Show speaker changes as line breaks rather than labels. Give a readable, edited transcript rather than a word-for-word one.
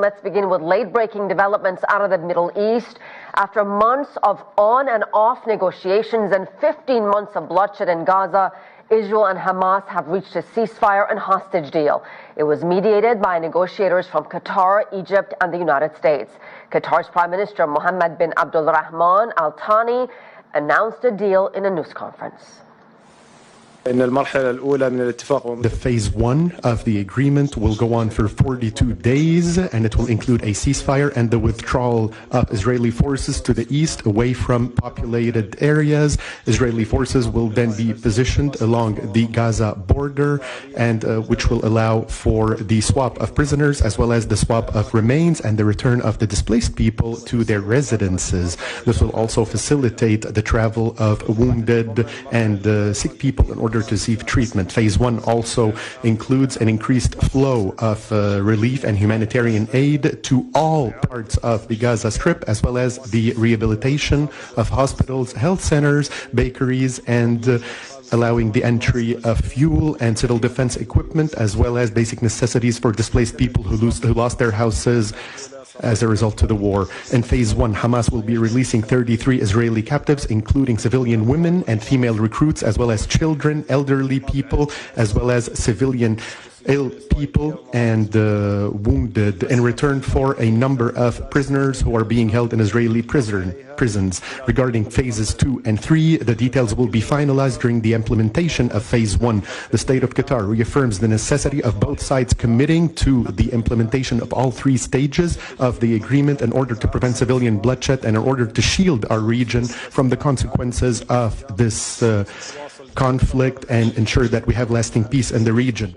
Let's begin with late-breaking developments out of the Middle East. After months of on and off negotiations and 15 months of bloodshed in Gaza, Israel and Hamas have reached a ceasefire and hostage deal. It was mediated by negotiators from Qatar, Egypt, and the United States. Qatar's Prime Minister Mohammed bin Abdulrahman Al Thani announced a deal in a news conference.
The phase one of the agreement will go on for 42 days, and it will include a ceasefire and the withdrawal of Israeli forces to the east away from populated areas. Israeli forces will then be positioned along the Gaza border, and which will allow for the swap of prisoners as well as the swap of remains and the return of the displaced people to their residences. This will also facilitate the travel of wounded and sick people in order to receive treatment. Phase one also includes an increased flow of relief and humanitarian aid to all parts of the Gaza Strip, as well as the rehabilitation of hospitals, health centers, bakeries, and allowing the entry of fuel and civil defense equipment, as well as basic necessities for displaced people who lost their houses as a result to the war. In phase one, Hamas will be releasing 33 Israeli captives, including civilian women and female recruits, as well as children, elderly people, as well as civilian ill people and wounded, in return for a number of prisoners who are being held in Israeli prisons. Regarding phases 2 and 3, the details will be finalized during the implementation of phase 1. The state of Qatar reaffirms the necessity of both sides committing to the implementation of all 3 stages of the agreement in order to prevent civilian bloodshed and in order to shield our region from the consequences of this conflict and ensure that we have lasting peace in the region.